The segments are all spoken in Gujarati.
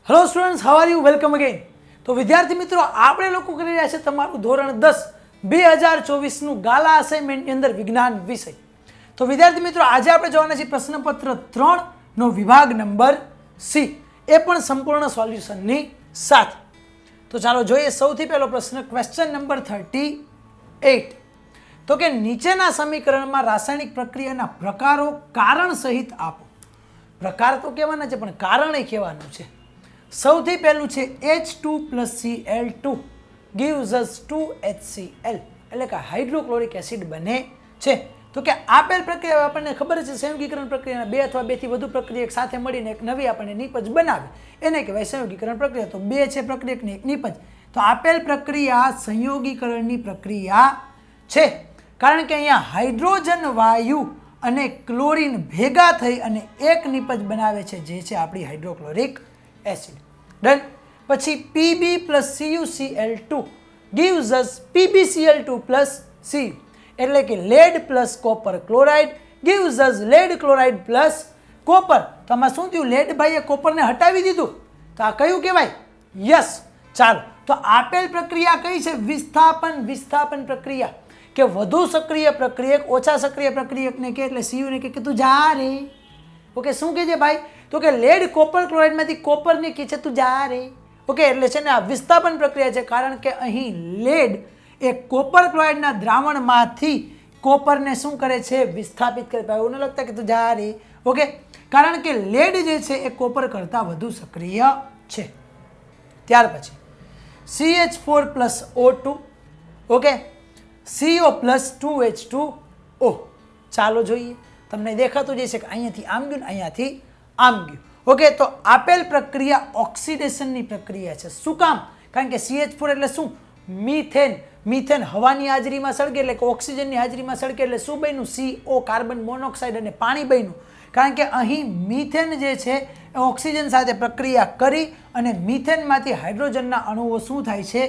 Hello students, how are you? Welcome again. તો વિદ્યાર્થી મિત્રો, આપણે લોકો કરી રહ્યા છે તમારું ધોરણ 10 2024નું ગાલા અસાઇનમેન્ટની અંદર વિજ્ઞાન વિષય. તો વિદ્યાર્થી મિત્રો, આજે આપણે જોવાના છીએ પ્રશ્નપત્ર 3 નો વિભાગ નંબર સી, એ પણ સંપૂર્ણ સોલ્યુશનની સાથે. તો ચાલો જોઈએ. સૌથી પહેલો પ્રશ્ન, ક્વેશ્ચન નંબર 38. તો કે નીચેના સમીકરણમાં રાસાયણિક પ્રક્રિયાના પ્રકારો કારણ સહિત આપો. પ્રકાર તો કહેવાના છે પણ કારણ એ કહેવાનું છે. સૌથી પહેલું છે H2+Cl2 gives us 2HCl, એટલે કે હાઇડ્રોક્લોરિક એસિડ બને છે. તો કે આપેલ પ્રક્રિયા આપણને ખબર છે, સંયોગીકરણ પ્રક્રિયાના બે અથવા બેથી વધુ પ્રક્રિયા સાથે મળીને એક નવી આપણને નિપજ બનાવે, એને કહેવાય સંયોગીકરણ પ્રક્રિયા. તો બે છે પ્રક્રિયક ને એક નિપજ. તો આપેલ પ્રક્રિયા સંયોગીકરણની પ્રક્રિયા છે, કારણ કે અહીંયા હાઇડ્રોજન વાયુ અને ક્લોરીન ભેગા થઈ અને એક નિપજ બનાવે છે, જે છે આપણી હાઇડ્રોક્લોરિક એસિડ. ડન. પછી Pb+CuCl2 gives us PbCl2+Cu, એટલે કે lead plus copper chloride gives us lead chloride plus copper. તો આમાં શું થયું? લેડ ભાઈએ કોપરને હટાવી દીધું. તો આ કયું કહેવાય? યસ. ચાલો, તો આપેલ પ્રક્રિયા કઈ છે? વિસ્થાપન પ્રક્રિયા. કે વધુ સક્રિય પ્રક્રિયક ઓછા સક્રિય પ્રક્રિયકને કે, એટલે સીયુ ને કે તું જા રે. ઓકે, શું કહે છે ભાઈ? તો કે લેડ કોપર ક્લોરાઇડમાંથી કોપરને કે છે તું જા રે. ઓકે, એટલે છે ને આ વિસ્થાપન પ્રક્રિયા છે, કારણ કે અહીં લેડ એ કોપર ક્લોરાઇડના દ્રાવણમાંથી કોપરને શું કરે છે? વિસ્થાપિત કરે. એવું ન લગતા કે તું જા રે. ઓકે, કારણ કે લેડ જે છે એ કોપર કરતાં વધુ સક્રિય છે. ત્યાર પછી CH4+O2, ઓકે, CO+2H2O. ચાલો જોઈએ. તમને દેખાતું જશે કે અહીંયાથી આમ ગયું, અહીંયાથી આમ ગયું. ઓકે, તો આપેલ પ્રક્રિયા ઓક્સિડેશનની પ્રક્રિયા છે. શું કામ? કારણ કે CH4 એટલે શું? મિથેન. મિથેન હવાની હાજરીમાં સળગે, એટલે કે ઓક્સિજનની હાજરીમાં સળગે, એટલે શું બન્યું? CO, કાર્બન મોનોક્સાઇડ અને પાણી બન્યું. કારણ કે અહીં મિથેન જે છે એ ઓક્સિજન સાથે પ્રક્રિયા કરી અને મિથેનમાંથી હાઇડ્રોજનના અણુઓ શું થાય છે?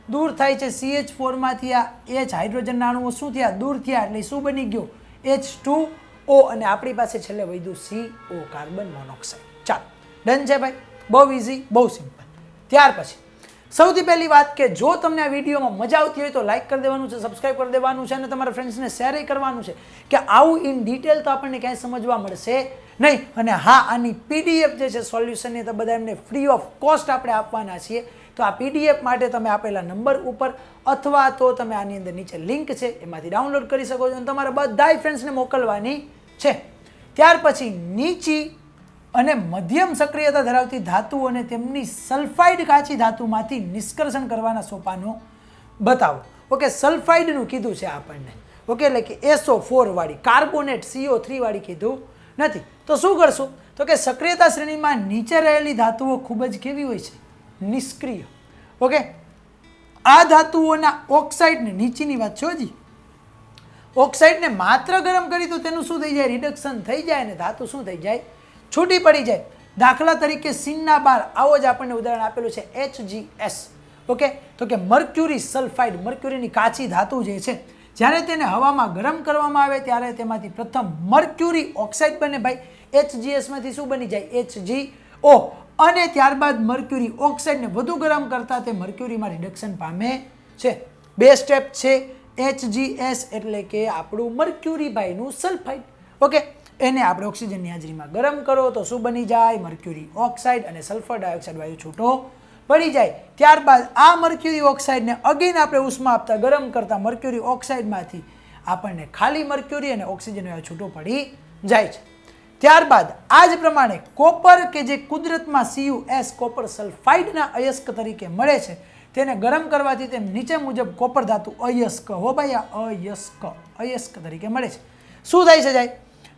દૂર થાય છે. CH4માંથી આ H હાઇડ્રોજનના અણુઓ શું થયા? દૂર થયા, એટલે શું બની ગયો? H2O, અને આપણી પાસે છેલ્લે વધ્યું CO, કાર્બન મોનોક્સાઇડ. ચાલો, ડન છે ભાઈ. બહુ ઇઝી, બહુ સિમ્પલ. ત્યાર પછી સૌથી પહેલી વાત કે જો તમને આ વિડીયોમાં મજા આવતી હોય તો લાઇક કરી દેવાનું છે, સબસ્ક્રાઇબ કરી દેવાનું છે અને તમારા ફ્રેન્ડ્સને શેર કરવાનું છે, કે આવું ઇન ડિટેલ તો આપણને ક્યાંય સમજવા મળશે નહીં. અને હા, આની PDF જે છે સોલ્યુશનની, તો બધા એમને ફ્રી ઓફ કોસ્ટ આપણે આપવાના છીએ. તો આ PDF માટે તમે આપેલા નંબર ઉપર અથવા તો તમે આની અંદર નીચે લિંક છે એમાંથી ડાઉનલોડ કરી શકો છો અને તમારા બધાય ફ્રેન્ડ્સને મોકલવાની છે. ત્યાર પછી નીચી અને મધ્યમ સક્રિયતા ધરાવતી ધાતુ અને તેમની સલ્ફાઇડ કાચી ધાતુમાંથી નિષ્કર્ષણ કરવાના સોપાનો બતાવો. ઓકે, સલ્ફાઇડનું કીધું છે આપણને. ઓકે, એટલે કે SO4 વાળી, કાર્બોનેટ CO3 વાળી કીધું નથી. તો શું કરશું? તો કે સક્રિયતા શ્રેણીમાં નીચે રહેલી ધાતુઓ ખૂબ જ કેવી હોય છે? નિષ્ક્રિય. ઓકે, આ ધાતુઓના ઓક્સાઇડને, નીચેની વાત છે હજી, ઓક્સાઇડને માત્ર ગરમ કરી તો તેનું શું થઈ જાય? રિડક્શન થઈ જાય અને ધાતુ શું થઈ જાય? છૂટી પડી જાય. દાખલા તરીકે સિનના બાર, આવો જ આપણને ઉદાહરણ આપેલું છે HGS. ઓકે, તો કે મર્ક્યુરી સલ્ફાઇડ, મર્ક્યુરીની કાચી ધાતુ જે છે, જ્યારે તેને હવામાં ગરમ કરવામાં આવે ત્યારે તેમાંથી પ્રથમ મર્ક્યુરી ઓક્સાઇડ બને ભાઈ. HGSમાંથી શું બની જાય? HgO. અને ત્યારબાદ મર્ક્યુરી ઓક્સાઇડને વધુ ગરમ કરતા તે મર્ક્યુરીમાં રિડક્શન પામે છે. બે સ્ટેપ છે. HGS એટલે કે આપણું મર્ક્યુરી ભાઈનું સલ્ફાઇડ. ઓકે, એને આપણે ઓક્સિજનની હાજરીમાં ગરમ કરો તો શું બની જાય? મર્ક્યુરી ઓક્સાઇડ, અને સલ્ફર ડાયોક્સાઇડ વાયુ છૂટો પડી જાય. ત્યારબાદ આ મર્ક્યુરી ઓક્સાઇડને અગેન આપણે ઉષ્મા આપતા ગરમ કરતા મર્ક્યુરી ઓક્સાઇડમાંથી આપણને ખાલી મર્ક્યુરી અને ઓક્સિજન વાયુ છૂટો પડી જાય છે. ત્યારબાદ આ જ પ્રમાણે કોપર, કે જે કુદરતમાં CuS, કોપર સલ્ફાઇડના અયસ્ક તરીકે મળે છે, તેને ગરમ કરવાથી તેમ નીચે મુજબ કોપર ધાતુ અયસ્ક, હો ભાઈ, આ અયસ્ક તરીકે મળે છે. શું થાય છે જાય?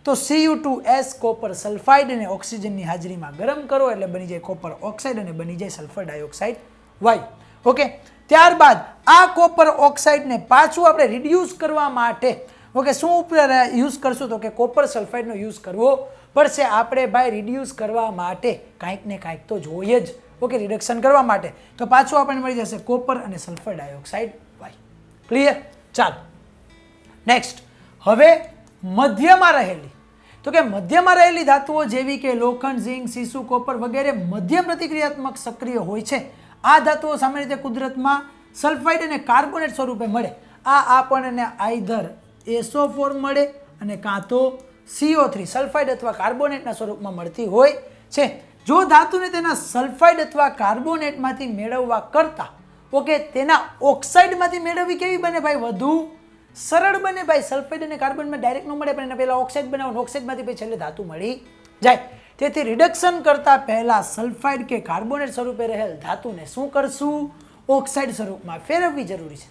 તો Cu2S, કોપર સલ્ફાઇડને ઓક્સિજનની હાજરીમાં ગરમ કરો એટલે બની જાય કોપર ઓક્સાઇડ અને બની જાય સલ્ફર ડાયોક્સાઇડ વાયુ. ઓકે, ત્યારબાદ આ કોપર ઓક્સાઇડને પાછું આપણે રિડ્યુસ કરવા માટે, ઓકે, શું યુઝ કરશું? તો કે કોપર સલ્ફાઇડનો યુઝ કરવો પડશે આપણે ભાઈ. રિડ્યુસ કરવા માટે કાંઈક ને કાંઈક તો જોઈએ જ. ઓકે, રિડક્શન કરવા માટે તો પાછું આપણને મળી જશે કોપર અને સલ્ફર ડાયોક્સાઇડ વાયુ. ક્લિયર? ચાલો નેક્સ્ટ. હવે મધ્યમાં રહેલી તો કે મધ્યમાં રહેલી ધાતુઓ જેવી કે લોખંડ, ઝીંક, સીસુ, કોપર વગેરે મધ્ય પ્રતિક્રિયાત્મક સક્રિય હોય છે. આ ધાતુઓ સામાન્ય રીતે કુદરતમાં સલ્ફાઇડ અને કાર્બોનેટ સ્વરૂપે મળે. આ આપણને આઈધર SO4 મળે અને કાં તો CO3 સલ્ફાઇડ અથવા કાર્બોનેટના સ્વરૂપમાં મળતી હોય છે. જો ધાતુને તેના સલ્ફાઇડ અથવા કાર્બોનેટમાંથી મેળવવા કરતાં ઓકે તેના ઓક્સાઇડમાંથી મેળવવી કેવી બને ભાઈ? વધુ સરળ બને ભાઈ. સલ્ફાઇડ અને કાર્બનમાં ડાયરેક્ટ ન મળે, પણ એના પહેલાં ઓક્સાઇડ બનાવવાનું, ઓક્સાઇડમાંથી પછી છેલ્લે ધાતુ મળી જાય. તેથી રિડક્શન કરતાં પહેલાં સલ્ફાઇડ કે કાર્બોનેટ સ્વરૂપે રહેલ ધાતુને શું કરશું? ઓક્સાઇડ સ્વરૂપમાં ફેરવવી જરૂરી છે.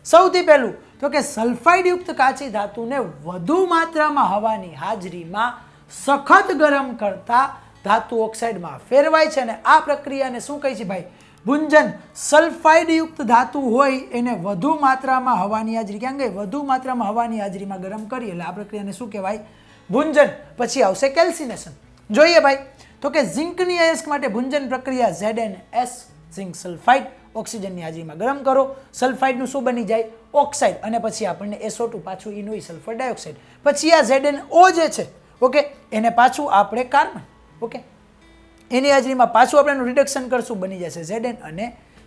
સૌથી પહેલું તો કે સલ્ફાઇડયુક્ત કાચી ધાતુને વધુ માત્રામાં હવાની હાજરીમાં સખત ગરમ કરતા ધાતુ ઓક્સાઇડમાં ફેરવાય છે અને આ પ્રક્રિયાને શું કહે છે ભાઈ? ભુંજન. સલ્ફાઇડયુક્ત ધાતુ હોય એને વધુ માત્રામાં હવાની હાજરી, ક્યાં ગઈ? વધુ માત્રામાં હવાની હાજરીમાં ગરમ કરીએ એટલે આ પ્રક્રિયાને શું કહેવાય? ભુંજન. પછી આવશે કેલ્સિનેશન. જોઈએ ભાઈ તો કે ઝિંકની અયસ્ક માટે ભુંજન પ્રક્રિયા ZnS ઝિંક સલ્ફાઇડ ઓક્સિજનની હાજરીમાં ગરમ કરો, સલ્ફાઇડનું શું બની જાય? ઓક્સાઇડ. અને પછી આપણને SO2 પાછું ઇનોઈ સલ્ફર ડાયોક્સાઇડ. પછી આ ZnO જે છે ઓકે એને પાછું આપણે કાર્બન ઓકે એની હાજરીમાં પાછું આપણે એનું રિડક્શન કરશું, બની જશે Zn અને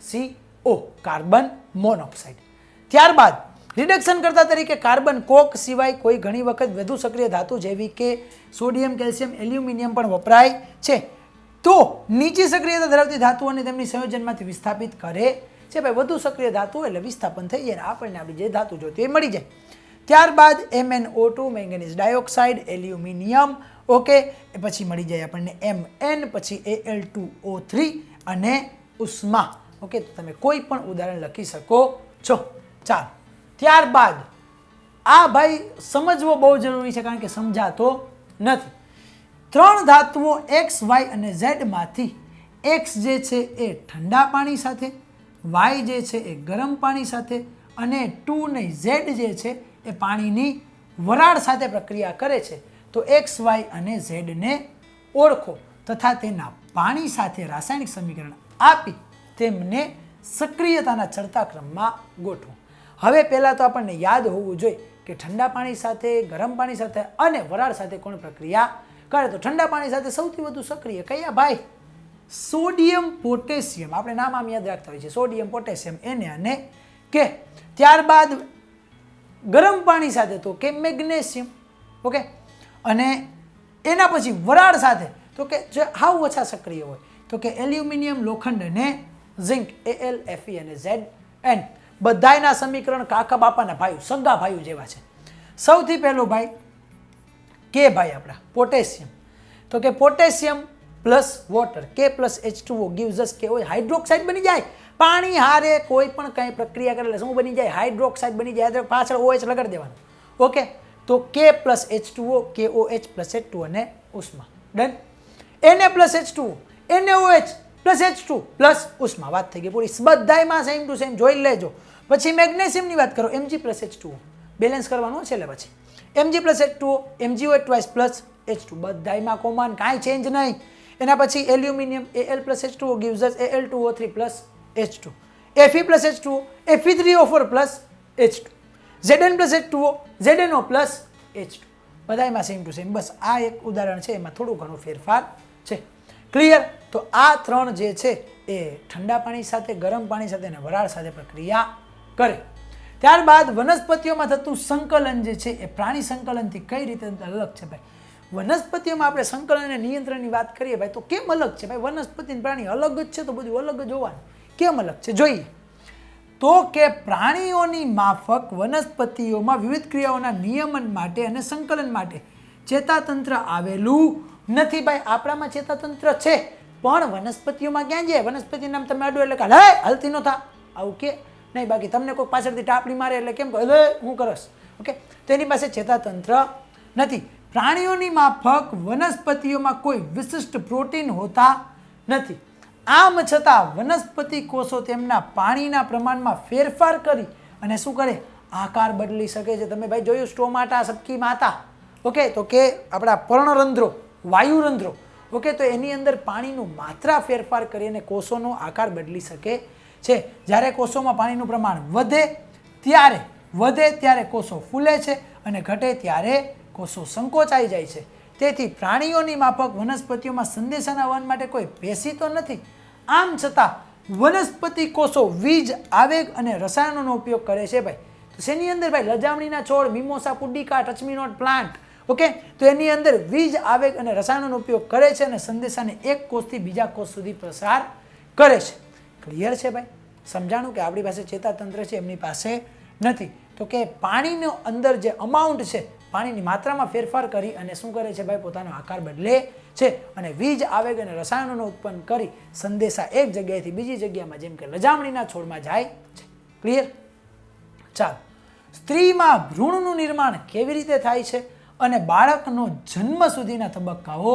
CO કાર્બન મોનોક્સાઇડ. ત્યારબાદ રિડક્શન કરતા તરીકે કાર્બન કોક સિવાય કોઈ ઘણી વખત વધુ સક્રિય ધાતુ જેવી કે સોડિયમ, કેલ્શિયમ, એલ્યુમિનિયમ પણ વપરાય છે. તો નીચી સક્રિયતા ધરાવતી ધાતુઓને તેમની સંયોજનમાંથી વિસ્થાપિત કરે છે. ભાઈ વધુ સક્રિય ધાતુ એટલે વિસ્થાપન થઈ જાય ને આપણને આપણી જે ધાતુ જોતી એ મળી જાય. ત્યારબાદ MnO2 manganese dioxide, aluminium okay પછી મળી જાય આપણને Mn, પછી Al2O3 અને ઉષ્મા ઓકે. તો તમે કોઈ પણ ઉદાહરણ લખી શકો છો. ચાલો ત્યારબાદ આ ભાઈ સમજવો બહુ જરૂરી છે કારણ કે સમજાતો નથી. 3 ધાતુઓ X, Y અને Z માંથી X જે છે એ ઠંડા પાણી સાથે, Y જે છે એ ગરમ પાણી સાથે અને 2 ને Z જે છે એ પાણીની વરાળ સાથે પ્રક્રિયા કરે છે. તો X, Y અને Z ને ઓળખો તથા તેના પાણી સાથે રાસાયણિક સમીકરણ આપી તેમને સક્રિયતાના ચડતા ક્રમમાં ગોઠવો. હવે પહેલાં તો આપણને યાદ હોવું જોઈએ કે ઠંડા પાણી સાથે, ગરમ પાણી સાથે અને વરાળ સાથે કોણ પ્રક્રિયા કરે? તો ઠંડા પાણી સાથે સૌથી વધુ સક્રિય કયા ભાઈ? Sodium potassium. આપણે નામ આમ યાદ રાખતા હોઈએ છીએ, સોડિયમ પોટેશિયમ Na અને K. ત્યારબાદ ગરમ પાણી સાથે તો કે મેગ્નેશિયમ ઓકે. અને એના પછી વરાળ સાથે તો કે જે હાવ ઓછા સક્રિય હોય તો કે એલ્યુમિનિયમ, લોખંડ અને ઝિંક Al, Fe અને Zn. બધાયના સમીકરણ કાકા બાપાના ભાઈઓ, સગા ભાઈઓ જેવા છે. સૌથી પહેલો ભાઈ કે ભાઈ આપણા પોટેશિયમ. તો કે potassium plus water K plus H2O gives us કે હોય હાઇડ્રોક્સાઇડ બની જાય. પાણી હારે કોઈ પણ કંઈ પ્રક્રિયા કરે એટલે શું બની જાય? હાઇડ્રોક્સાઇડ બની જાય. પાછળ OH લગાડી દેવાનું ઓકે. તો K plus H2O, KOH plus H2 અને ઉષ્મા. Done. Na plus H2O, NaOH plus H2 plus ઉષ્મા. વાત થઈ ગઈ પૂરી. બધાયમાં સેમ ટુ સેમ જોઈ લેજો. પછી મેગ્નેશિયમની વાત કરો, Mg પ્લસ H2O બેલેન્સ કરવાનું છે. એટલે પછી Mg plus H2O, MgOH twice plus H2 બધાયમાં કોમન, કાંઈ ચેન્જ નહીં. એના પછી aluminium Al plus H2O gives us Al2O3 plus H2, Fe plus H2O, Fe3O4 plus H2, Zn plus H2O, ZnO plus H2 બધાયમાં સેમ ટુ સેમ. બસ આ એક ઉદાહરણ છે, એમાં થોડું ઘણું ફેરફાર છે. ક્લિયર? તો આ 3 જે છે એ ઠંડા પાણી સાથે, ગરમ પાણી સાથે અને વરાળ સાથે પ્રક્રિયા કરે. ત્યારબાદ વનસ્પતિઓમાં થતું સંકલન જે છે એ પ્રાણી સંકલનથી કઈ રીતે અલગ છે ભાઈ? વનસ્પતિઓમાં આપણે સંકલન અને નિયંત્રણની વાત કરીએ ભાઈ તો કેમ અલગ છે ભાઈ? વનસ્પતિ અને પ્રાણી અલગ જ છે તો બધું અલગ જ હોવાનું. કેમ અલગ છે જોઈએ તો કે પ્રાણીઓની માફક વનસ્પતિઓમાં વિવિધ ક્રિયાઓના નિયમન માટે અને સંકલન માટે ચેતાતંત્ર આવેલું નથી ભાઈ. આપણામાં ચેતાતંત્ર છે પણ વનસ્પતિઓમાં ક્યાં જાય? વનસ્પતિ નામ તમે અડો એટલે કે હલતી ન થા આવું કે નહીં. બાકી તમને કોઈ પાછળથી ટાપડી મારે એટલે કેમ કહે હું કરસ ઓકે. તો એની પાસે ચેતાતંત્ર નથી. પ્રાણીઓની માફક વનસ્પતિઓમાં કોઈ વિશિષ્ટ પ્રોટીન હોતા નથી. આમ છતાં વનસ્પતિ કોષો તેમના પાણીના પ્રમાણમાં ફેરફાર કરી અને શું કરે? આકાર બદલી શકે છે. તમે ભાઈ જોયું સ્ટોમાટા, સબકી માતા ઓકે. તો કે આપણા પર્ણરંધ્રો, વાયુરંધ્રો ઓકે. તો એની અંદર પાણીનું માત્રા ફેરફાર કરીને કોષોનો આકાર બદલી શકે છે. જ્યારે કોષોમાં પાણીનું પ્રમાણ વધે ત્યારે કોષો ફૂલે છે અને ઘટે ત્યારે કોષો સંકોચાઈ જાય છે. તેથી પ્રાણીઓની માફક વનસ્પતિઓમાં સંદેશાના વહન માટે કોઈ પેશી તો નથી. આમ છતાં વનસ્પતિ કોષો વીજ, આવેગ અને રસાયણોનો ઉપયોગ કરે છે ભાઈ. તો શેની અંદર ભાઈ? લજામણીના છોડ, મિમોસા પુડિકા, ટચમીનોટ પ્લાન્ટ. ઓકે, તો એની અંદર વીજ, આવેગ અને રસાયણોનો ઉપયોગ કરે છે અને સંદેશાને એક કોષથી બીજા કોષ સુધી પ્રસાર કરે છે. ક્લિયર છે ભાઈ? સમજાણું કે આપણી પાસે ચેતાતંત્ર છે, એમની પાસે નથી. તો કે પાણીનો અંદર જે અમાઉન્ટ છે, પાણીની માત્રામાં ફેરફાર કરી અને શું કરે છે ભાઈ? પોતાનો આકાર બદલે છે અને વીજ, આવેગ અને રસાયણોનો ઉત્પન્ન કરી સંદેશા એક જગ્યાએથી બીજી જગ્યામાં, જેમ કે લજામણીના છોડમાં જાય છે. ક્લિયર? ચાલો, સ્ત્રીમાં ભ્રૂણનું નિર્માણ કેવી રીતે થાય છે અને બાળકનો જન્મ સુધીના તબક્કાઓ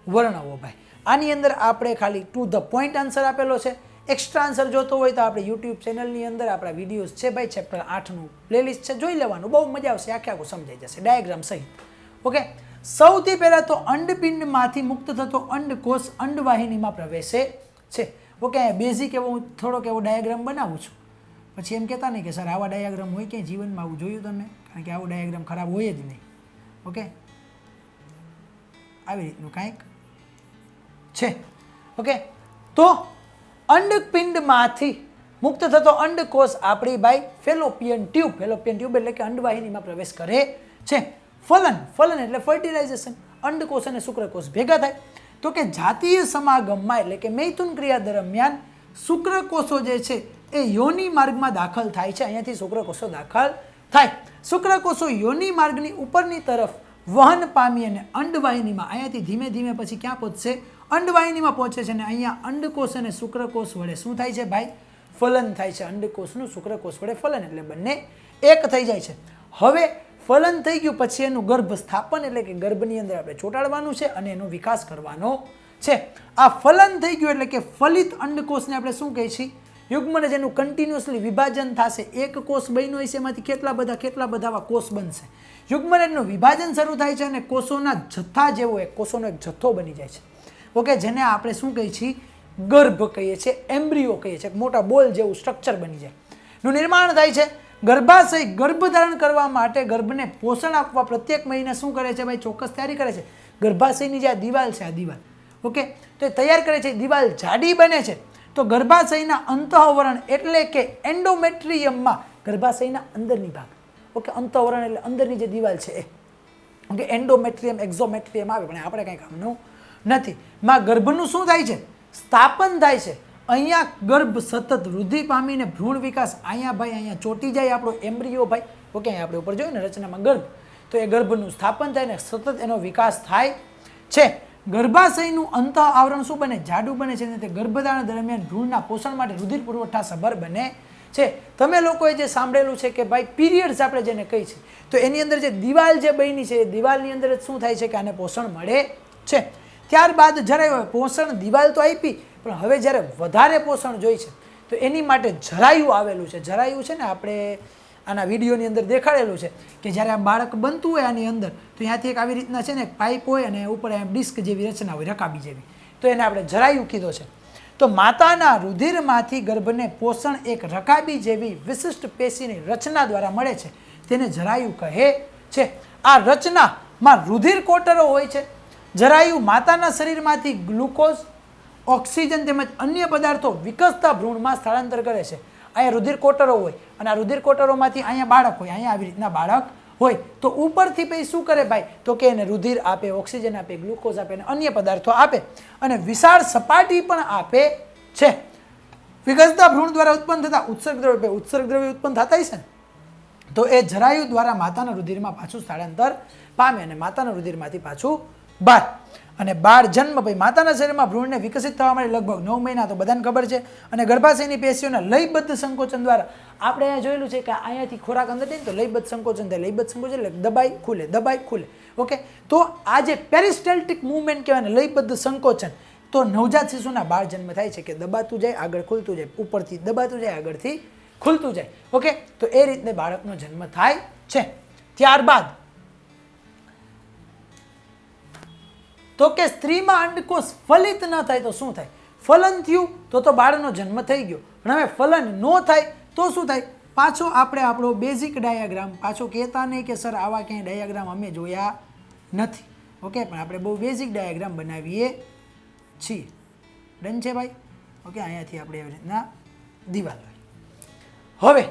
વર્ણવો ભાઈ. આની અંદર આપણે ખાલી ટુ ધ પોઈન્ટ આન્સર આપેલો છે. એક્સ્ટ્રા આન્સર જોતો હોય તો આપણે યુટ્યુબ ચેનલની અંદર આપણા વિડીયોઝ છે ભાઈ, ચેપ્ટર 8નું પ્લેલિસ્ટ છે, જોઈ લેવાનું, બહુ મજા આવશે, આખે આખું સમજાઈ જશે ડાયાગ્રામ સહિત. ઓકે, સૌથી પહેલાં તો અંડપિંડમાંથી મુક્ત થતો અંડકોષ અંડવાહિનીમાં પ્રવેશે છે. ઓકે, બેઝિક એવો હું થોડોક એવો ડાયાગ્રામ બનાવું છું, પછી એમ કહેતા નહીં કે સર આવા ડાયાગ્રામ હોય ક્યાંય જીવનમાં, આવું જોયું તમે? કારણ કે આવો ડાયાગ્રામ ખરાબ હોય જ નહીં. ઓકે, આવી રીતનું કાંઈક છે. ઓકે, તો અંડપિંડમાંથી મુક્ત થતો અંડકોષ આપણી ભાઈ ફેલોપિયન ટ્યુબ એટલે કે અંડવાહિનીમાં પ્રવેશ કરે છે. ફલન એટલે ફર્ટિલાઇઝેશન, અંડકોષ અને શુક્રકોષ ભેગા થાય. તો કે જાતીય સમાગમમાં એટલે કે મૈથુન ક્રિયા દરમિયાન શુક્રકોષો જે છે એ યોનિ માર્ગમાં દાખલ થાય છે. અહીંયાથી શુક્રકોષો દાખલ થાય. શુક્રકોષો યોનિ માર્ગની ઉપરની તરફ વહન પામી અને અંડવાહિનીમાં અહીંયાથી ધીમે ધીમે પછી ક્યાં પહોંચશે? અંડવાહિનીમાં પહોંચે છે. અને અહીંયા અંડકોષ અને શુક્રકોષ વડે શું થાય છે ભાઈ? ફલન થાય છે. અંડકોષનું શુક્રકોષ વડે ફલન એટલે બંને એક થઈ જાય છે. હવે ફલન થઈ ગયું પછી એનું ગર્ભ સ્થાપન એટલે કે ગર્ભની અંદર આપણે ચોંટાડવાનું છે અને એનો વિકાસ કરવાનો છે. આ ફલન થઈ ગયું એટલે કે ફલિત અંડકોષને આપણે શું કહીએ છીએ? યુગ્મને જેનું કન્ટિન્યુઅસલી વિભાજન થશે. એક કોષ બન્યો હશે, એમાંથી કેટલા બધા આવા કોષ બનશે. યુગ્મનનું વિભાજન શરૂ થાય છે અને કોષોના જથ્થા જેવો કોષોનો એક જથ્થો બની જાય છે. ઓકે, જેને આપણે શું કહીએ છીએ? ગર્ભ કહીએ છીએ, એમ્બ્રિયો કહીએ છીએ. મોટા બોલ જેવું સ્ટ્રક્ચર બની જાય, નું નિર્માણ થાય છે. ગર્ભાશય ગર્ભ ધારણ કરવા માટે ગર્ભને પોષણ આપવા પ્રત્યેક મહિને શું કરે છે ભાઈ? ચોક્કસ તૈયારી કરે છે. ગર્ભાશયની જે આ દિવાલ છે, આ દિવાલ, ઓકે, તો એ તૈયાર કરે છે. દિવાલ જાડી બને છે તો ગર્ભાશયના અંતઃવરણ એટલે કે એન્ડોમેટ્રિયમમાં, ગર્ભાશયના અંદરની ભાગ, ઓકે, અંતઃવરણ એટલે અંદરની જે દિવાલ છે એ, ઓકે, એન્ડોમેટ્રિયમ, એક્ઝોમેટ્રિયમ આવે, પણ આપણે કંઈ કામનું નથી. માં ગર્ભનું શું થાય છે? સ્થાપન થાય છે. અહીંયા ગર્ભ સતત વૃદ્ધિ પામીને ભ્રૂણ વિકાસ, અહીંયા ભાઈ અહીંયા ચોટી જાય આપણો એમ્બ્રિયો ભાઈ. ઓકે, અહીંયા આપણે ઉપર જોયું ને રચનામાં ગર્ભ, તો એ ગર્ભનું સ્થાપન થાય ને સતત એનો વિકાસ થાય છે. ગર્ભાશયનું અંતઃ આવરણ શું બને? જાડું બને છે. તે ગર્ભધારણ દરમિયાન ભ્રૂણના પોષણ માટે રુધિર પુરવઠા સભર બને છે. તમે લોકોએ જે સાંભળેલું છે કે ભાઈ પીરિયડ્સ આપણે જેને કહી છે, તો એની અંદર જે દિવાલ જે બની છે, એ દિવાલની અંદર શું થાય છે કે આને પોષણ મળે છે. ત્યારબાદ જ્યારે પોષણ દિવાલ તો આપી, પણ હવે જ્યારે વધારે પોષણ જોઈ છે તો એની માટે જરાયું આવેલું છે. જરાયું છે ને, આપણે આના વિડીયોની અંદર દેખાડેલું છે કે જ્યારે આ બાળક બનતું હોય આની અંદર, તો ત્યાંથી એક આવી રીતના છે ને પાઇપ હોય અને ઉપર એમ ડિસ્ક જેવી રચના હોય, રકાબી જેવી, તો એને આપણે જરાયું કીધો છે. તો માતાના રુધિરમાંથી ગર્ભને પોષણ એક રકાબી જેવી વિશિષ્ટ પેશીની રચના દ્વારા મળે છે, તેને જરાયું કહે છે. આ રચનામાં રુધિર કોટરો હોય છે. જરાયું માતાના શરીરમાંથી ગ્લુકોઝ, ઓક્સિજન તેમજ અન્ય પદાર્થો વિકસતા ભ્રૂણમાં સ્થળાંતર કરે છે. અહીંયા રુધિર કોટરો હોય અને આ રુધિર કોટરોમાંથી અહીંયા બાળક હોય, અહીંયા આવી રીતના બાળક હોય. તો ઉપરથી પછી શું કરે ભાઈ? તો કે એને રુધિર આપે, ઓક્સિજન આપે, ગ્લુકોઝ આપે અને અન્ય પદાર્થો આપે અને વિશાળ સપાટી પણ આપે છે. વિકસતા ભ્રૂણ દ્વારા ઉત્પન્ન થતા ઉત્સર્ગ દ્રવ્ય ઉત્પન્ન થતા હશે ને, તો એ જરાયુ દ્વારા માતાના રુધિરમાં પાછું સ્થળાંતર પામે અને માતાના રુધિરમાંથી પાછું બહાર. અને બાળ જન્મ ભાઈ માતાના શરીરમાં ભ્રૂણને વિકસિત થવા માટે લગભગ 9 મહિના, તો બધાને ખબર છે. અને ગર્ભાશયની પેશીઓના લયબદ્ધ સંકોચન દ્વારા આપણે અહીંયા જોયેલું છે કે અહીંયાથી ખોરાક અંદર જાય ને તો લયબદ્ધ સંકોચન થાય. લયબદ્ધ સંકોચન એટલે દબાઈ ખુલે, દબાઈ ખુલે. ઓકે, તો આ જે પેરિસ્ટેલ્ટિક મૂવમેન્ટ કહેવાય ને, લયબદ્ધ સંકોચન, તો નવજાત શિશુના બાળ જન્મ થાય છે કે દબાતું જાય, આગળ ખુલતું જાય, ઉપરથી દબાતું જાય, આગળથી ખુલતું જાય. ઓકે, તો એ રીતને બાળકનો જન્મ થાય છે. ત્યારબાદ તો કે સ્ત્રીમાં અંડકોષ ફલિત ન થાય તો શું થાય? ફલન થયું તો બાળનો જન્મ થઈ ગયો. પણ હવે ફલન ન થાય તો શું થાય? પાછો આપણે આપણો બેઝિક ડાયાગ્રામ પાછો કહેતા નહીં કે સર આવા ક્યાંય ડાયાગ્રામ અમે જોયા નથી. ઓકે, પણ આપણે બહુ બેઝિક ડાયાગ્રામ બનાવીએ છીએ. ડન છે ભાઈ? ઓકે, અહીંયાથી આપણે એવી રીતના દિવાલ હોય. હવે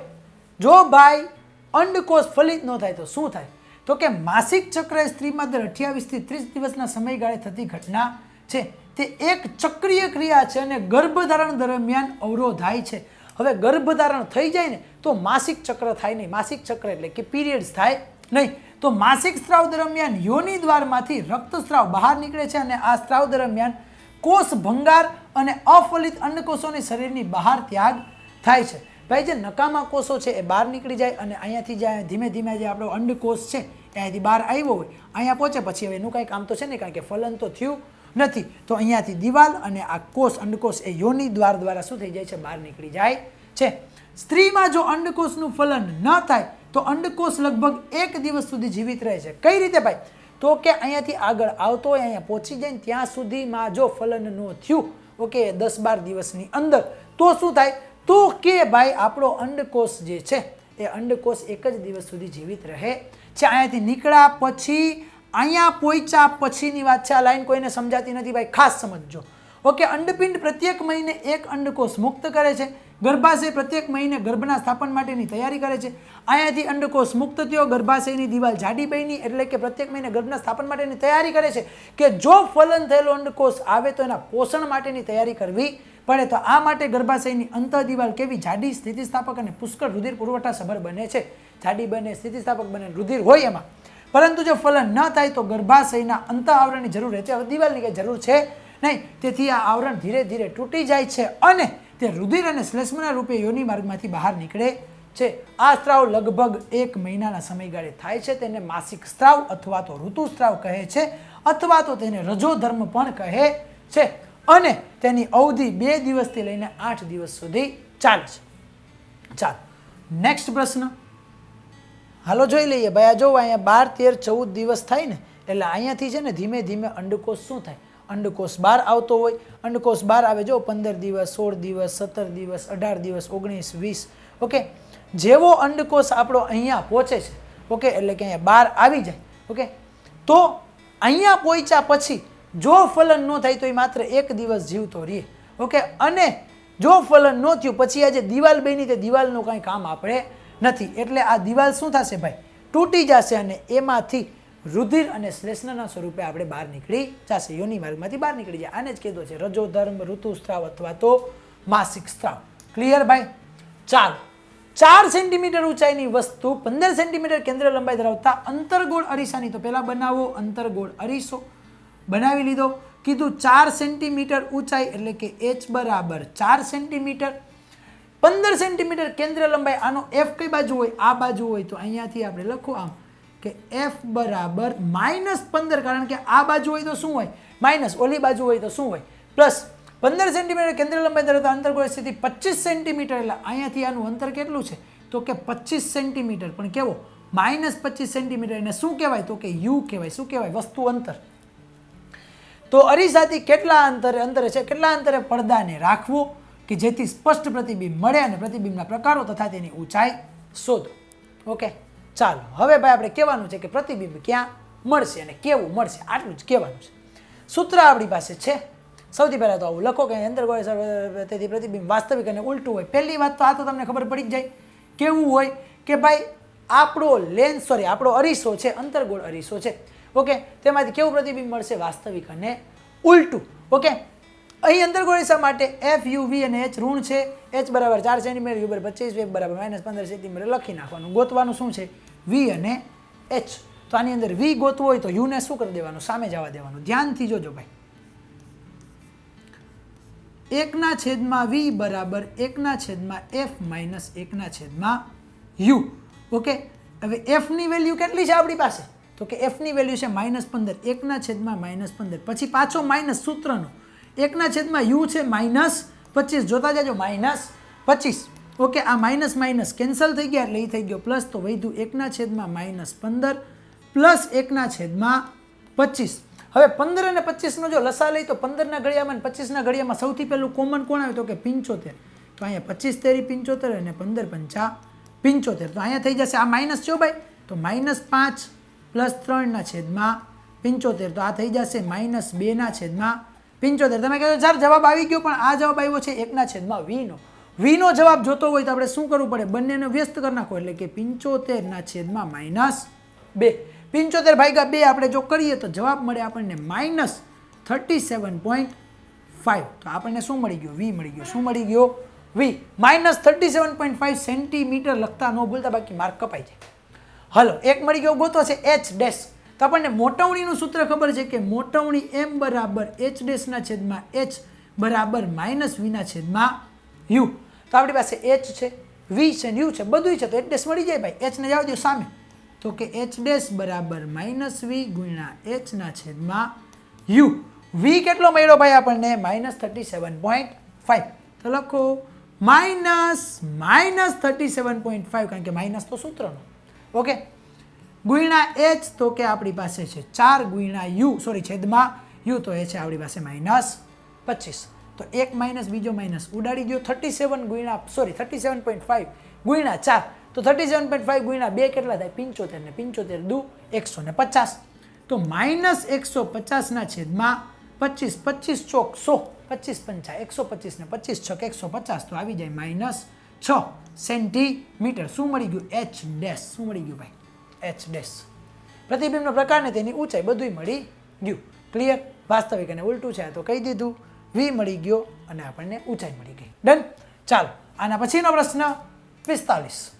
જો ભાઈ અંડકોષ ફલિત ન થાય તો શું થાય? તો કે માસિક ચક્ર એ સ્ત્રીમાં દર 28 થી 30 દિવસના સમયગાળે થતી ઘટના છે. તે એક ચક્રીય ક્રિયા છે અને ગર્ભધારણ દરમિયાન અવરોધાય છે. હવે ગર્ભધારણ થઈ જાય ને તો માસિક ચક્ર થાય નહીં. માસિક ચક્ર એટલે કે પીરિયડ્સ થાય નહીં. તો માસિક સ્ત્રાવ દરમિયાન યોનિ દ્વારમાંથી રક્તસ્રાવ બહાર નીકળે છે અને આ સ્ત્રાવ દરમિયાન કોષ ભંગાર અને અફલિત અંડકોષોની શરીરની બહાર ત્યાગ થાય છે. ભાઈ જે નકામા કોષો છે એ બહાર નીકળી જાય અને અહીંયાથી જે ધીમે ધીમે જે આપણો અંડકોષ છે એ અહીંયાથી બહાર આવ્યો હોય અહીંયા પહોંચે પછી હવે એનું કાંઈ કામ તો છે નહીં, કારણ કે ફલન તો થયું નથી. તો અહીંયાથી દિવાલ અને આ કોષ અંડકોષ એ યોનિ દ્વાર દ્વારા શું થઈ જાય છે? બહાર નીકળી જાય છે. સ્ત્રીમાં જો અંડકોષનું ફલન ન થાય તો અંડકોષ લગભગ 1 દિવસ સુધી જીવિત રહે છે. કઈ રીતે ભાઈ? તો કે અહીંયાથી આગળ આવતો હોય અહીંયા પહોંચી જાય ને ત્યાં સુધીમાં જો ફલન ન થયું, ઓકે, 10-12 દિવસની અંદર, તો શું થાય? તો કે ભાઈ આપણો અંડકોષ જે છે એ અંડકોષ 1 જ દિવસ સુધી જીવિત રહે છે. અહીંયાથી નીકળ્યા પછી અહીંયા પહોંચ્યા પછીની વાત છે. આ લાઈન કોઈને સમજાતી નથી ભાઈ, ખાસ સમજજો. ઓકે, અંડપિંડ પ્રત્યેક મહિને 1 અંડકોષ મુક્ત કરે છે. ગર્ભાશય પ્રત્યેક મહિને ગર્ભના સ્થાપન માટેની તૈયારી કરે છે. અહીંયાથી અંડકોષ મુક્ત થયો, ગર્ભાશયની દિવાલ જાડી બની, એટલે કે પ્રત્યેક મહિને ગર્ભના સ્થાપન માટેની તૈયારી કરે છે કે જો ફલન થયેલો અંડકોષ આવે તો એના પોષણ માટેની તૈયારી કરવી પડે. તો આ માટે ગર્ભાશયની અંતઃ દિવાલ કેવી? જાડી, સ્થિતિસ્થાપક અને પુષ્કળ રુધિર પુરવઠા સભર બને છે. જાડી બને, સ્થિતિસ્થાપક બને, રુધિર હોય એમાં. પરંતુ જો ફલન ન થાય તો ગર્ભાશયના અંતઃ આવરણની જરૂર રહે છે. હવે દિવાલની કંઈ જરૂર છે નહીં. તેથી આ આવરણ ધીરે ધીરે તૂટી જાય છે અને તે રુધિર અને શ્લેષ્મના રૂપે યોનિ માર્ગમાંથી બહાર નીકળે છે. આ સ્ત્રાવ લગભગ 1 મહિનાના સમયગાળે થાય છે. તેને માસિક સ્ત્રાવ અથવા તો ઋતુસ્ત્રાવ કહે છે અથવા તો તેને રજોધર્મ પણ કહે છે અને તેની અવધિ 2 દિવસથી લઈને 8 દિવસ સુધી ચાલે છે. ચાલો નેક્સ્ટ પ્રશ્ન હાલો જોઈ લઈએ ભાઈ. આ જો અહીંયા 12, 13, 14 દિવસ થાય ને એટલે અહીંયાથી છે ને ધીમે ધીમે અંડકોષ શું થાય? અંડકોષ બહાર આવતો હોય. અંડકોષ બહાર આવે જો 15 દિવસ, 16 દિવસ, 17 દિવસ, 18 દિવસ, 19, 20. ઓકે, જેવો અંડકોષ આપણો અહીંયા પહોંચે છે, ઓકે, એટલે કે અહીંયા બહાર આવી જાય, ઓકે, તો અહીંયા પહોંચ્યા પછી જો ફલન ન થાય તો એ માત્ર 1 દિવસ જીવતો રહે. ઓકે, અને જો ફલન ન થયું પછી આ જે દિવાલ બની તે દિવાલનું કાંઈ કામ આપણે નથી. એટલે આ દિવાલ શું થશે ભાઈ? તૂટી જશે અને એમાંથી રુધિર અને શ્લેષ્મના સ્વરૂપે આપણે બહાર નીકળી જશે, યોનિ માર્ગમાંથી બહાર નીકળી જાય. આને જ કીધું છે રજોધર્મ, ઋતુસ્ત્રાવ અથવા તો માસિક સ્ત્રાવ. ક્લિયર ભાઈ? ચાલો, 4 સેન્ટીમીટર ઊંચાઈની વસ્તુ 15 સેન્ટીમીટર કેન્દ્ર લંબાઈ ધરાવતા અંતરગોળ અરીસાની, તો પહેલા બનાવો અંતરગોળ અરીસો. બનાવી લીધો. કીધું 4 સેન્ટીમીટર ઊંચાઈ એટલે કે h બરાબર 4 સેન્ટીમીટર. 15 સેન્ટીમીટર કેન્દ્ર લંબાઈ. આનો f કઈ બાજુ હોય? આ બાજુ હોય. તો અહીંયાથી આપણે લખો આમ કે f બરાબર -15, કારણ કે આ બાજુ હોય તો શું હોય? માઇનસ. ઓલી બાજુ હોય તો શું હોય? પ્લસ. 15 સેન્ટીમીટર કેન્દ્ર લંબાઈ ધરાવતા અંતરગોળ સ્થિતિ 25 સેન્ટીમીટર. એટલે અહીંયાથી આનું અંતર કેટલું છે? તો કે 25 સેન્ટીમીટર. પણ કેવો? -25 સેન્ટીમીટર. એને શું કહેવાય? તો કે u કહેવાય. શું કહેવાય? વસ્તુ અંતર. તો અરીસાથી કેટલા અંતરે છે? કેટલા અંતરે પડદાને રાખવો કે જેથી સ્પષ્ટ પ્રતિબિંબ મળે અને પ્રતિબિંબના પ્રકારો તથા તેની ઊંચાઈ શોધો. ઓકે, ચાલો હવે ભાઈ આપણે કહેવાનું છે કે પ્રતિબિંબ ક્યાં મળશે અને કેવું મળશે, આટલું જ કહેવાનું છે. સૂત્ર આપણી પાસે છે. સૌથી પહેલાં તો આવું લખો કે અંતરગોળ તેથી પ્રતિબિંબ વાસ્તવિક અને ઉલટું હોય. પહેલી વાત તો આ તો તમને ખબર પડી જ જાય. કેવું હોય કે ભાઈ આપણો લેન્સ આપણો અરીસો છે, અંતરગોળ અરીસો છે, ઓકે, તેમાંથી કેવું પ્રતિબિંબ મળશે? વાસ્તવિક અને ઉલટું. ઓકે, અહીં અંતરગોળ અરીસા માટે f, u, v અને h ઋણ છે. h બરાબર 4 સેન્ટીમીટર, u બરાબર 25, v બરાબર -15 સેન્ટીમીટર લખી નાખવાનું. ગોતવાનું શું છે? v અને h. તો આની અંદર v ગોતવું હોય તો u ને શું કરી દેવાનું? સામે જવા દેવાનું. ધ્યાનથી જોજો ભાઈ. 1/v બરાબર 1/f માઇનસ 1/u. ઓકે, હવે f ની વેલ્યુ કેટલી છે આપણી પાસે? તો કે f ની વેલ્યુ છે -15. 1/-15. પછી પાછો માઇનસ સૂત્રનો 1/u છે -25. જોતા જાજો -25. ઓકે, આ માઇનસ માઇનસ કેન્સલ થઈ ગયા એટલે એ થઈ ગયો પ્લસ. તો વધ્યું 1/-15 પ્લસ 1/25. હવે 15 અને 25 નો જો લસા લઈ તો 15 ના ઘડિયામાં અને 25 ના ઘડિયામાં સૌથી પહેલું કોમન કોણ આવે? તો કે 75. તો અહીંયા 25 તેરી 75 અને 15 પંચા 75. તો અહીંયા થઈ જશે આ માઇનસ છો ભાઈ, તો -5 + 3/25. 75 તો આ થઈ જશે -2/75. તમે કહો સર જવાબ આવી ગયો, પણ આ જવાબ આવ્યો છે 1/v નો. v નો જવાબ જોતો હોય તો આપણે શું કરવું પડે? બંનેને વ્યસ્ત કરી નાખો, એટલે કે 75/-2. 75 ભાગ્યા 2 આપણે જો કરીએ તો જવાબ મળે આપણને -37.5. તો આપણને શું મળી ગયો? v મળી ગયો. શું મળી ગયો? v. -37.5 સેન્ટીમીટર લખતા ન ભૂલતા, બાકી માર્ક કપાઈ જાય. હલો, એક મળી ગયો, ગોતો છે h ડેશ. તો આપણને મોટવણીનું સૂત્ર ખબર છે કે મોટવણી m બરાબર h ડેશ ના છેદમાં h બરાબર -v ના છેદમાં u. તો આપણી પાસે h છે, v છે, u છે, બધું છે, તો h ડેશ મળી જાય ભાઈ. h ને જાવ દો સામે, તો કે h ડેશ બરાબર -v ગુણ્યા h ના છેદમાં u. v કેટલો મળ્યો ભાઈ આપણને? -37.5. તો લખો -37.5, કારણ કે માઇનસ તો સૂત્રનો. ઓકે, ગુણ્યા h, તો કે આપણી પાસે છે 4 ગુણ્યા u, સોરી છેદમાં u, તો એ છે આપણી પાસે -25. તો એક માઇનસ બીજો માઇનસ ઉડાડી દો. 37.5 ગુણ્યા 4, તો 37.5 ગુણ્યા 2 કેટલા થાય? 75, ને 75 દુ 150. તો -150 ના છેદમાં 25, 25 ચોક 100, 25 પંચા 125 ને 25 છક 150, તો આવી જાય -6 સેન્ટીમીટર. શું મળી ગયું? h dash. શું મળી ગયું ભાઈ? h dash. પ્રતિબિંબનો પ્રકાર ને તેની ઊંચાઈ બધું મળી ગયું. ક્લિયર? વાસ્તવિક અને ઉલટું છે તો કહી દીધું. v મળી ગયો અને આપણને ઊંચાઈ મળી ગઈ. ડન. ચાલો, આના પછીનો પ્રશ્ન 45.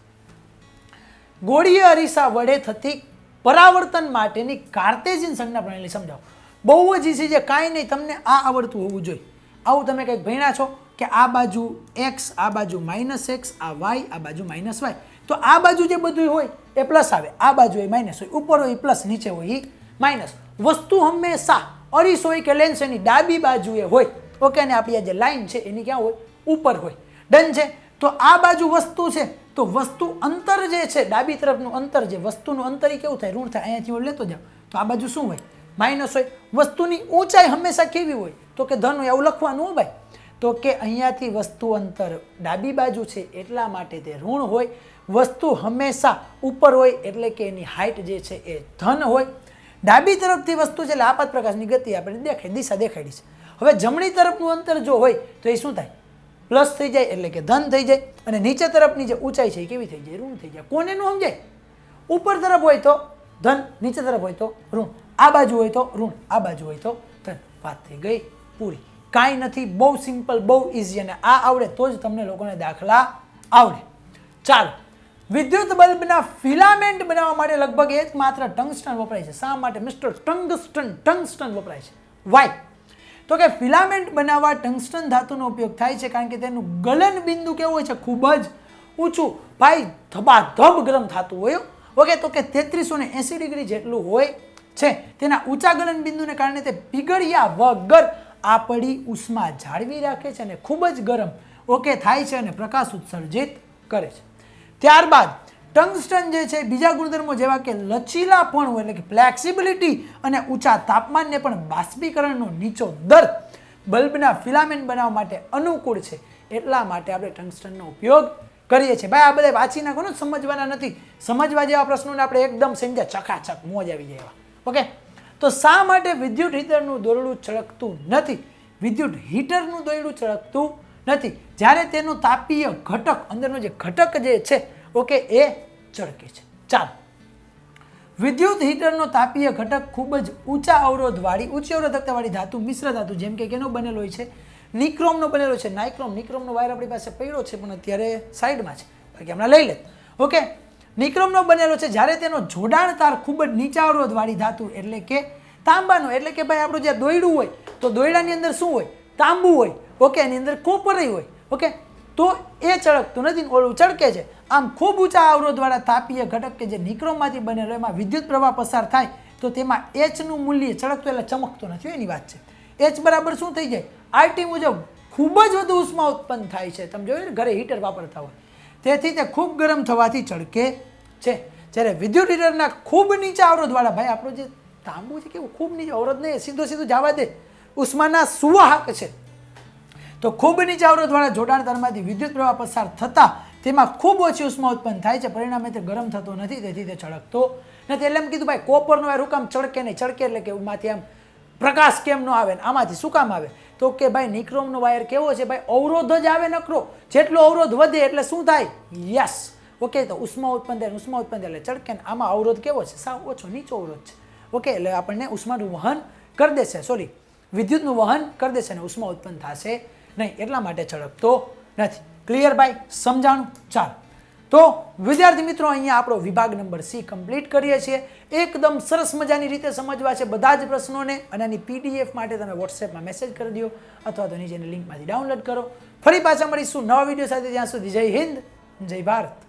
ગોળીય અરીસા વડે થતી પરાવર્તન માટેની કાર્ટેશિયન સંજ્ઞા પ્રણાલી સમજાવો. બહુ જ ઈઝી છે, કાંઈ નહીં, તમને આ આવડતું હોવું જોઈએ. આવું તમે કંઈક ભણ્યા છો કે આ બાજુ x, આ બાજુ -x, આ y, આ બાજુ -y. તો આ બાજુ જે બધું હોય એ પ્લસ આવે, આ બાજુ એ માઇનસ હોય, ઉપર હોય પ્લસ, નીચે હોય એ માઇનસ. વસ્તુ હંમેશા અરીસો હોય કે લેન્સ એની ડાબી બાજુએ હોય. ઓકે, અને આપણી આ જે લાઈન છે એની ક્યાં હોય? ઉપર હોય. ડન છે. તો આ બાજુ વસ્તુ છે, તો વસ્તુ અંતર જે છે, ડાબી તરફનું અંતર, જે વસ્તુનું અંતર એ કેવું થાય? ઋણ થાય. અહીંયાથી ઓળ લેતો જાવ તો આ બાજુ શું હોય? માઇનસ હોય. વસ્તુની ઊંચાઈ હંમેશા કેવી હોય? તો કે ધન હોય. આવું લખવાનું હો ભાઈ. તો કે અહીંયાથી વસ્તુ અંતર ડાબી બાજુ છે એટલા માટે તે ઋણ હોય. વસ્તુ હંમેશા ઉપર હોય એટલે કે એની હાઇટ જે છે એ ધન હોય. ડાબી તરફથી વસ્તુ છે એટલે આપાત પ્રકાશની ગતિ આપણે દેખાય, દિશા દેખાડી છે. હવે જમણી તરફનું અંતર જો હોય તો એ શું થાય? પ્લસ થઈ જાય એટલે કે ધન થઈ જાય. અને નીચે તરફની જે ઊંચાઈ છે એ કેવી થઈ જાય? ઋણ થઈ જાય. કોને નું સમજાય? ઉપર તરફ હોય તો ધન, નીચે તરફ હોય તો ઋણ, આ બાજુ હોય તો ઋણ, આ બાજુ હોય તો ધન. વાત થઈ ગઈ પૂરી. કાંઈ નથી, બહુ સિમ્પલ, બહુ ઇઝી. અને આ આવડે તો જ તમને લોકોને દાખલા આવડે. ચાલો, વિદ્યુત બલ્બના ફિલામેન્ટ બનાવવા માટે લગભગ એકમાત્ર ટંગસ્ટન વપરાય છે. શા માટે મિસ્ટર ટંગસ્ટન વપરાય છે? વાય? તો કે ફિલામેન્ટ બનાવવા ટંગસ્ટન ધાતુનો ઉપયોગ થાય છે કારણ કે તેનું ગલન બિંદુ કેવું હોય છે? ખૂબ જ ઊંચું ભાઈ, ધબાધબ ગરમ થતું હોય. ઓકે, તો કે 3380 ડિગ્રી જેટલું હોય છે. તેના ઊંચા ગલન બિંદુને કારણે તે પીગળ્યા વગર આપણી ઉષ્મા જાળવી રાખે છે અને ખૂબ જ ગરમ થાય છે અને પ્રકાશ ઉત્સર્જિત કરે છે. ત્યારબાદ ટંગસ્ટન જે છે બીજા ગુણધર્મો જેવા કે લચીલાપણું એટલે કે ફ્લેક્સિબિલિટી અને ઊંચા તાપમાનને પણ બાષ્પીકરણનો નીચો દર બલ્બના ફિલામેન્ટ બનાવવા માટે અનુકૂળ છે. એટલા માટે આપણે ટંગસ્ટનનો ઉપયોગ કરીએ છીએ. ભાઈ આ બધા વાંચી નાખો ને, સમજવાના નથી. સમજવા જેવા પ્રશ્નોને આપણે એકદમ સમજ્યા, ચકાચક મોજ આવી જાય એવા. ઓકે, તો શા માટે વિદ્યુત હીટરનું દોરડું ચળકતું નથી? વિદ્યુત હીટરનું દોરડું ચળકતું નથી જ્યારે તેનું તાપીય ઘટક, અંદરનો જે ઘટક જે છે ઓકે એ ચળકે છે. ચાલો, વિદ્યુત હીટરનો તાપીય ઘટક ખૂબ જ ઊંચા અવરોધવાળી, ઊંચી અવરોધકતાવાળી ધાતુ, મિશ્ર ધાતુ, જેમ કે કેનો બનેલો હોય છે? નિક્રોમનો બનેલો છે. નિક્રોમનો વાયર આપણી પાસે પડ્યો છે પણ અત્યારે સાઈડમાં છે, બાકી હમણાં લઈ લે. ઓકે, નિક્રોમનો બનેલો છે. જ્યારે તેનો જોડાણ તાર ખૂબ જ નીચા અવરોધવાળી ધાતુ એટલે કે તાંબાનો, એટલે કે ભાઈ આપણું જે દોયડું હોય તો દોયડાની અંદર શું હોય? તાંબુ હોય. ઓકે, એની અંદર કોપર હોય. ઓકે, તો એ ચળકતું નથી, ઓલું ચળકે છે. આમ ખૂબ ઊંચા અવરોધવાળા તાપીય ઘટક કે જે નિક્રોમમાંથી બનેલો, એમાં વિદ્યુત પ્રવાહ પસાર થાય તો તેમાં એચનું મૂલ્ય ચળકતું એટલે ચમકતું નથી, એની વાત છે. એચ બરાબર શું થઈ જાય? આરટી મુજબ ખૂબ જ વધુ ઉષ્મા ઉત્પન્ન થાય છે. તમે જોયું ને, ઘરે હીટર વાપરતા હોય, તેથી તે ખૂબ ગરમ થવાથી ચળકે છે. જ્યારે વિદ્યુત હીટરના ખૂબ નીચા અવરોધવાળા, ભાઈ આપણો જે તાંબુ છે કેવું ખૂબ નીચા અવરોધ નહીં, સીધું જવા દે, ઉષ્માના સુવાહક છે. તો ખૂબ નીચા અવરોધવાળા જોડાણ તારમાંથી વિદ્યુત પ્રવાહ પસાર થતા તેમાં ખૂબ ઓછી ઉષ્મા ઉત્પન્ન થાય છે. પરિણામે તે ગરમ થતો નથી, તેથી તે ચળકતો નથી. એટલે એમ કીધું ભાઈ કોપરનો વાયર હું કામ ચળકે નહીં, ચળકે એટલે કે એમાંથી આમ પ્રકાશ કેમ ન આવે ને આમાંથી શું કામ આવે? તો કે ભાઈ નિક્રોમનો વાયર કેવો છે ભાઈ, અવરોધ જ આવે નકરો, જેટલો અવરોધ વધે એટલે શું થાય? યસ, ઓકે, તો ઉષ્મા ઉત્પન્ન થાય, ઉષ્મા ઉત્પન્ન થાય એટલે ચળકે. આમાં અવરોધ કેવો છે? સાવ ઓછો, નીચો અવરોધ છે. ઓકે, એટલે આપણને ઉષ્માનું વહન કરી દેશે, સોરી વિદ્યુતનું વહન કરી દેશે અને ઉષ્મા ઉત્પન્ન થશે નહીં, એટલા માટે ચળકતો નથી. ક્લિયર ભાઈ? સમજાણું? ચાલો, તો વિદ્યાર્થી મિત્રો અહીંયા આપણો વિભાગ નંબર સી કમ્પ્લીટ કરીએ છીએ. એકદમ સરસ મજાની રીતે સમજવા છે બધા જ પ્રશ્નોને, અને આની પીડીએફ માટે તમે વોટ્સએપમાં મેસેજ કરી દો અથવા તો નીચેની લિંકમાંથી ડાઉનલોડ કરો. ફરી પાછા મળીશું નવા વિડીયો સાથે, ત્યાં સુધી જય હિન્દ, જય ભારત.